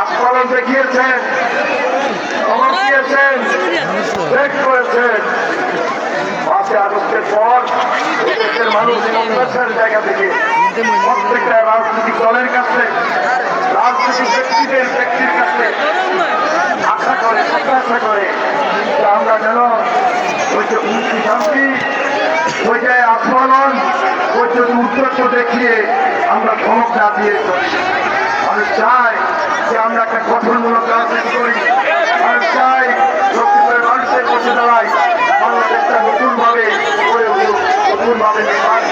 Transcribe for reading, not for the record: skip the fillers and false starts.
আস্ফালন দেখিয়েছেন, খবর দিয়েছেন, ব্রেক করেছেন। 5 আগস্টের পর দেশের মানুষ অত্যাচারের জায়গা থেকে প্রত্যেকটা রাজনৈতিক দলের কাছে, রাজনৈতিক ব্যক্তির কাছে আশা করে, প্রত্যাশা করে যে আমরা যেন ওই যে মুক্তি শান্তি, ওই যে আস্ফালন, ওই যে উদ্দেশ্য দেখিয়ে আমরা ধমক না দিয়ে চলি। মানুষ চায় যে আমরা একটা গঠনমূলক রাজনীতি করি। মানুষ চায় লক্ষ্মীপুরের মানুষের পাশে দাঁড়াই, বাংলাদেশটা নতুনভাবে গড়ে উঠুক, নতুনভাবে নির্মাণ